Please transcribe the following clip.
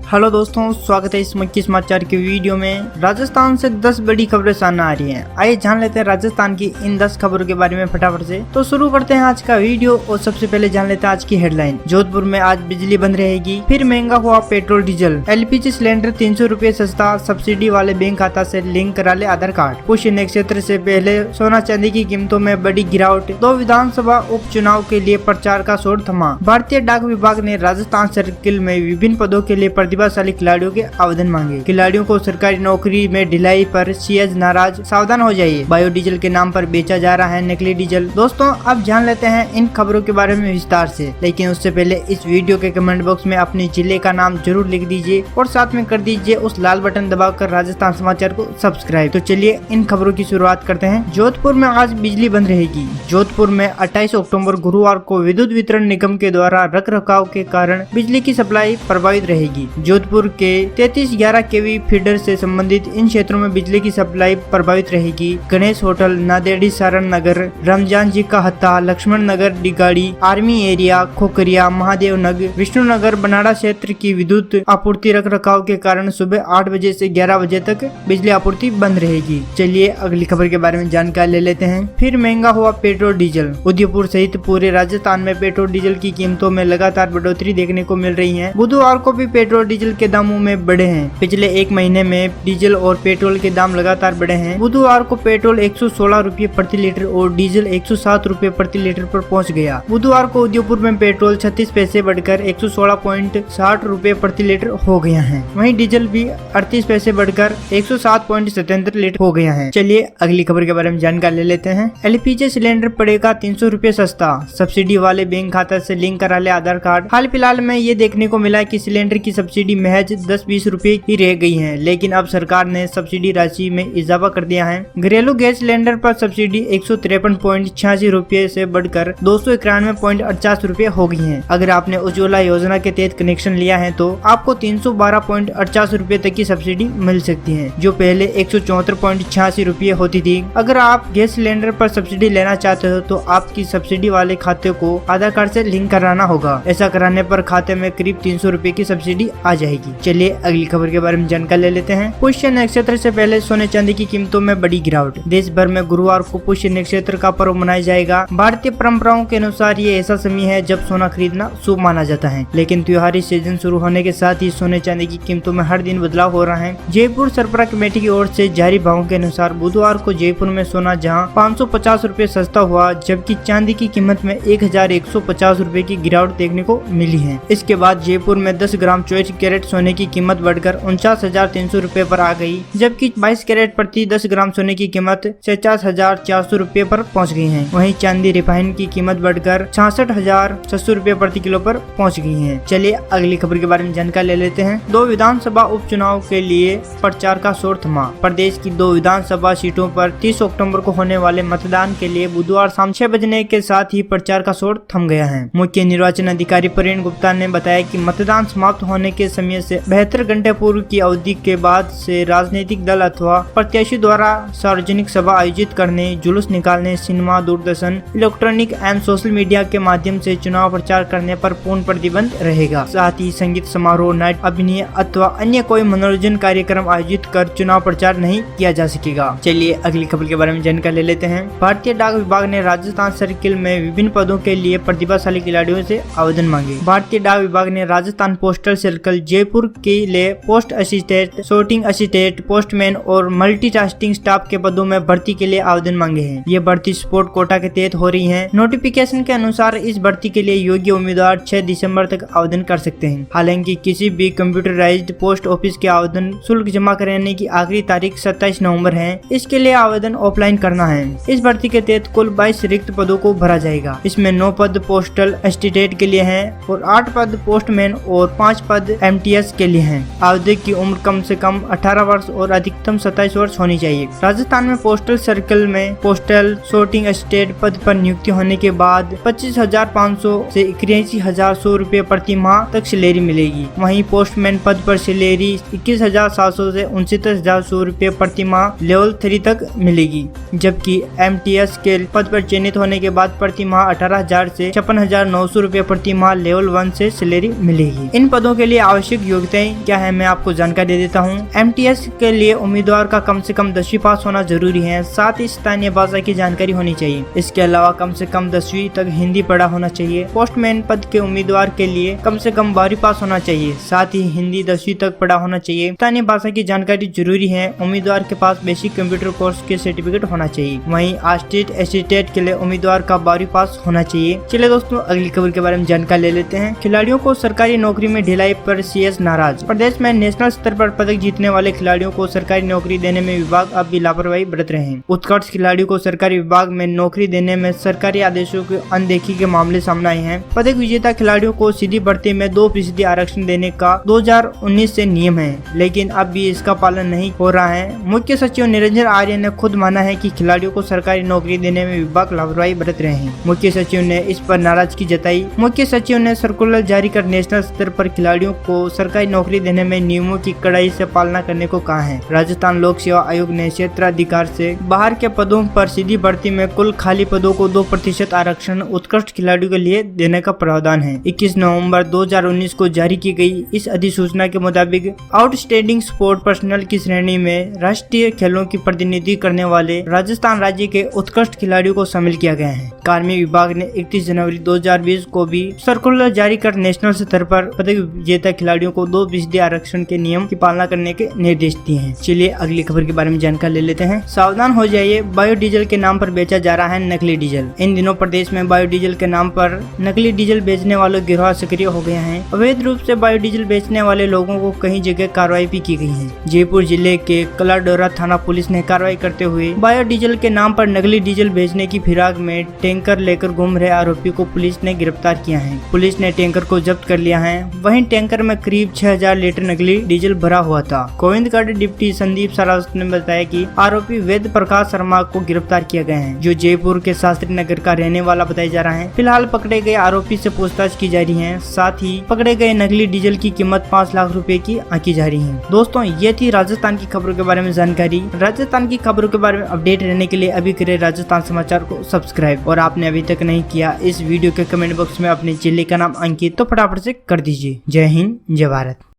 Hello दोस्तों, स्वागत है इस मक्की समाचार की वीडियो में। राजस्थान से 10 बड़ी खबरें सामने आ रही हैं। आइए जान लेते हैं राजस्थान की इन 10 खबरों के बारे में फटाफट से। तो शुरू करते हैं आज का वीडियो और सबसे पहले जान लेते हैं आज की हेडलाइन। जोधपुर में आज बिजली बंद रहेगी, फिर महंगा हुआ पेट्रोल डीजल। LPG सिलेंडर 300 रुपए सस्ता, सब्सिडी वाले बैंक खाता से लिंक करा ले आधार कार्ड। पुष्य नक्षत्र से पहले सोना चांदी की कीमतों में बड़ी गिरावट। 2 विधानसभा उपचुनाव के लिए प्रचार का शोर थमा। भारतीय डाक विभाग ने राजस्थान सर्किल में विभिन्न पदों के लिए प्रतिभाशाली खिलाड़ियों के आवेदन मांगे। खिलाड़ियों को सरकारी नौकरी में ढिलाई पर सीएस नाराज, सावधान हो जाइए। बायोडीजल के नाम पर बेचा जा रहा है नकली डीजल। दोस्तों, अब जान लेते हैं इन खबरों के बारे में विस्तार से, लेकिन उससे पहले इस वीडियो के कमेंट बॉक्स में अपने जिले का नाम जरूर लिख दीजिए और साथ में कर दीजिए उस लाल बटन दबाकर राजस्थान समाचार को सब्सक्राइब। तो चलिए इन खबरों की शुरुआत करते हैं। जोधपुर में आज बिजली बंद रहेगी। जोधपुर में 28 अक्टूबर गुरुवार को विद्युत वितरण निगम के द्वारा रख रखाव के कारण बिजली की सप्लाई प्रभावित रहेगी। जोधपुर के 3311 केवी फीडर से संबंधित इन क्षेत्रों में बिजली की सप्लाई प्रभावित रहेगी। गणेश होटल, नादेड़ी सारण नगर, रमजान जी का हत्ता, लक्ष्मण नगर, डिगाड़ी, आर्मी एरिया, खोखरिया, महादेव नगर, विष्णु नगर, बनाड़ा क्षेत्र की विद्युत आपूर्ति रख रखाव के कारण सुबह 8 बजे से 11 बजे तक बिजली आपूर्ति बंद रहेगी। चलिए अगली खबर के बारे में जानकारी ले लेते हैं। फिर महंगा हुआ पेट्रोल डीजल। उदयपुर सहित पूरे राजस्थान में पेट्रोल डीजल की कीमतों में लगातार बढ़ोतरी देखने को मिल रही है। बुधवार को भी पेट्रोल डीजल के दामों में बढ़े हैं। पिछले एक महीने में डीजल और पेट्रोल के दाम लगातार बढ़े हैं। बुधवार को पेट्रोल 116 रुपये प्रति लीटर और डीजल 107 रुपये प्रति लीटर पर पहुंच गया। बुधवार को उदयपुर में पेट्रोल 36 पैसे बढ़कर 116.60 रुपये प्रति लीटर हो गया है। वहीं डीजल भी 38 पैसे बढ़कर 107.77 लीटर हो गया है। चलिए अगली खबर के बारे में जानकारी ले लेते हैं। LPG सिलेंडर पड़ेगा 300 रुपये सस्ता, सब्सिडी वाले बैंक खाता से लिंक करा ले आधार कार्ड। हाल फिलहाल में ये देखने को मिला कि सिलेंडर की सब्सिडी महज 10-20 रुपए की रह गई है, लेकिन अब सरकार ने सब्सिडी राशि में इजाफा कर दिया है। घरेलू गैस सिलेंडर पर सब्सिडी 153.86 रुपए से बढ़कर 291.50 रुपए हो गई है। अगर आपने उज्ज्वला योजना के तहत कनेक्शन लिया है तो आपको 312.50 रुपए तक की सब्सिडी मिल सकती है, जो पहले 174.86 रुपए होती थी। अगर आप गैस सिलेंडर पर सब्सिडी लेना चाहते हो तो आपकी सब्सिडी वाले खाते को आधार कार्ड से लिंक कराना होगा। ऐसा कराने पर खाते में करीब 300 रुपए की सब्सिडी आ जाएगी। चलिए अगली खबर के बारे में जानकारी ले लेते हैं। पुष्य नक्षत्र से पहले सोने चांदी की कीमतों में बड़ी गिरावट। देश भर में गुरुवार को पुष्य नक्षत्र का पर्व मनाया जाएगा। भारतीय परंपराओं के अनुसार ये ऐसा समय है जब सोना खरीदना शुभ माना जाता है, लेकिन त्योहारी सीजन शुरू होने के साथ ही सोने चांदी की कीमतों में हर दिन बदलाव हो रहा है। जयपुर सरबराह कमेटी की ओर से जारी भावों के अनुसार बुधवार को जयपुर में सोना जहाँ 550 रुपए सस्ता हुआ, जबकि चांदी की कीमत में 1150 रुपए की गिरावट देखने को मिली है। इसके बाद जयपुर में 10 ग्राम 24 कैरेट सोने की कीमत बढ़कर 49,300 रुपए पर आ गई, जबकि 22 कैरेट प्रति 10 ग्राम सोने की कीमत 46,400 रुपए पर पहुंच गई है। वहीं चांदी रिफाइन की कीमत बढ़कर 66,600 रुपए प्रति किलो पर पहुंच गई है। चलिए अगली खबर के बारे में जानकारी ले लेते हैं। 2 विधानसभा उपचुनाव के लिए प्रचार का शोर थमा। प्रदेश की 2 विधानसभा सीटों पर 30 अक्टूबर को होने वाले मतदान के लिए बुधवार शाम 6 बजने के साथ ही प्रचार का शोर थम गया है। मुख्य निर्वाचन अधिकारी प्रवीण गुप्ता ने बताया कि मतदान समाप्त होने के समय से 72 घंटे पूर्व की अवधि के बाद से राजनीतिक दल अथवा प्रत्याशी द्वारा सार्वजनिक सभा आयोजित करने, जुलूस निकालने, सिनेमा, दूरदर्शन, इलेक्ट्रॉनिक एवं सोशल मीडिया के माध्यम से चुनाव प्रचार करने पर पूर्ण प्रतिबंध रहेगा। साथ ही संगीत समारोह, नाइट, अभिनय अथवा अन्य कोई मनोरंजन कार्यक्रम आयोजित कर चुनाव प्रचार नहीं किया जा सकेगा। चलिए अगली खबर के बारे में जानकारी ले लेते हैं। भारतीय डाक विभाग ने राजस्थान सर्किल में विभिन्न पदों के लिए प्रतिभाशाली खिलाड़ियों से आवेदन मांगे। भारतीय डाक विभाग ने राजस्थान पोस्टल सर्कल जयपुर के लिए post assistant, sorting assistant, postman और मल्टीटास्किंग स्टाफ के पदों में भर्ती के लिए आवेदन मांगे हैं। ये भर्ती स्पोर्ट कोटा के तहत हो रही है। नोटिफिकेशन के अनुसार इस भर्ती के लिए योग्य उम्मीदवार 6 दिसंबर तक आवेदन कर सकते हैं। हालांकि किसी भी कंप्यूटराइज्ड पोस्ट ऑफिस के आवेदन शुल्क जमा कराने की आखिरी तारीख 27 नवंबर है। इसके लिए आवेदन ऑफलाइन करना है। इस भर्ती के तहत कुल 22 रिक्त पदों को भरा जाएगा। इसमें 9 पद पोस्टल असिस्टेंट के लिए हैं और 8 पद पोस्टमैन और 5 पद MTS के लिए हैं। आवेदक की उम्र कम से कम 18 वर्ष और अधिकतम 27 वर्ष होनी चाहिए। राजस्थान में पोस्टल सर्कल में पोस्टल sorting असिस्टेंट पद पर नियुक्ति होने के बाद 25,500 से 81,100 रुपए प्रति माह तक सैलरी मिलेगी। वहीं पोस्टमैन पद पर सैलरी 21,700 से 69,100 रुपए प्रति माह लेवल 3 तक मिलेगी, जबकि MTS के पद पर चयनित होने के बाद प्रति माह 18,000 से 56,900 रुपए प्रति माह लेवल 1 से सैलरी मिलेगी। इन पदों के लिए आवश्यक योग्यताएं क्या है मैं आपको जानकारी दे देता हूँ। MTS के लिए उम्मीदवार का कम से कम 10वीं पास होना जरूरी है, साथ ही स्थानीय भाषा की जानकारी होनी चाहिए। इसके अलावा कम से कम 10वीं तक हिंदी पढ़ा होना चाहिए। पोस्टमैन पद के उम्मीदवार के लिए कम से कम 12वीं पास होना चाहिए, साथ ही हिंदी 10वीं तक पढ़ा होना चाहिए। स्थानीय भाषा की जानकारी जरूरी है। उम्मीदवार के पास बेसिक कंप्यूटर कोर्स के सर्टिफिकेट होना चाहिए। वहीं असिस्टेंट असिस्टेंट के लिए उम्मीदवार का 12वीं पास होना चाहिए। चलिए दोस्तों अगली खबर के बारे में जानकारी ले लेते हैं। खिलाड़ियों को सरकारी नौकरी में ढिलाई पर CS नाराज। प्रदेश में नेशनल स्तर पर पदक जीतने वाले खिलाड़ियों को सरकारी नौकरी देने में विभाग अब भी लापरवाही बरत रहे हैं। उत्कर्ष खिलाड़ियों को सरकारी विभाग में नौकरी देने में सरकारी आदेशों की अनदेखी के मामले सामने आए हैं। पदक विजेता खिलाड़ियों को सीधी भर्ती में 2% आरक्षण देने का 2019 से नियम है, लेकिन अब भी इसका पालन नहीं हो रहा है। मुख्य सचिव निरंजन आर्य ने खुद माना है कि खिलाड़ियों को सरकारी नौकरी देने में विभाग लापरवाही बरत रहे हैं। मुख्य सचिव ने इस पर नाराजगी जताई। मुख्य सचिव ने सर्कुलर जारी कर नेशनल स्तर पर खिलाड़ियों को सरकारी नौकरी देने में नियमों की कड़ाई से पालना करने को कहा है। राजस्थान लोक सेवा आयोग ने क्षेत्राधिकार से बाहर के पदों पर सीधी भर्ती में कुल खाली पदों को 2% आरक्षण उत्कृष्ट खिलाड़ियों के लिए देने का प्रावधान है। 21 नवंबर 2019 को जारी की गई इस अधिसूचना के मुताबिक आउटस्टैंडिंग स्पोर्ट पर्सनल की श्रेणी में राष्ट्रीय खेलों की प्रतिनिधि करने वाले राजस्थान राज्य के उत्कृष्ट खिलाड़ियों को शामिल किया गया है। कार्मिक विभाग ने 31 जनवरी 2020 को भी सर्कुलर जारी कर नेशनल स्तर पर पदक विजेता खिलाड़ियों को 2% आरक्षण के नियम की पालना करने के निर्देश दिए हैं। चलिए अगली खबर के बारे में जानकारी ले लेते हैं। सावधान हो जाइए, बायोडीजल के नाम पर बेचा जा रहा है नकली डीजल। इन दिनों प्रदेश में बायोडीजल के नाम पर नकली डीजल बेचने वालों गिरोह सक्रिय हो गए हैं। अवैध रूप से बायोडीजल बेचने वाले लोगों को कई जगह कार्रवाई भी की गई है। जयपुर जिले के कलाडोरा थाना पुलिस ने कार्रवाई करते हुए बायोडीजल के नाम पर नकली डीजल बेचने की फिराक में टैंकर लेकर घूम रहे आरोपी को पुलिस ने गिरफ्तार किया है। पुलिस ने टैंकर को जब्त कर लिया है। वहीं टैंकर में करीब 6000 लीटर नकली डीजल भरा हुआ था। गोविंदगढ़ डिप्टी संदीप सरावत ने बताया कि आरोपी वेद प्रकाश शर्मा को गिरफ्तार किया गया है, जो जयपुर के शास्त्री नगर का रहने वाला बताया जा रहा है। फिलहाल पकड़े गए आरोपी से पूछताछ की जा रही है। साथ ही पकड़े गए नकली डीजल की कीमत 5 लाख रुपए की आंकी जा रही है। दोस्तों ये थी राजस्थान की खबरों के बारे में जानकारी। राजस्थान की खबरों के बारे में अपडेट रहने के लिए अभी करें राजस्थान समाचार को सब्सक्राइब, और आपने अभी तक नहीं किया इस वीडियो के कमेंट बॉक्स में अपने जिले का नाम अंकित तो फटाफट से कर दीजिए। जय हिंद, जय भारत।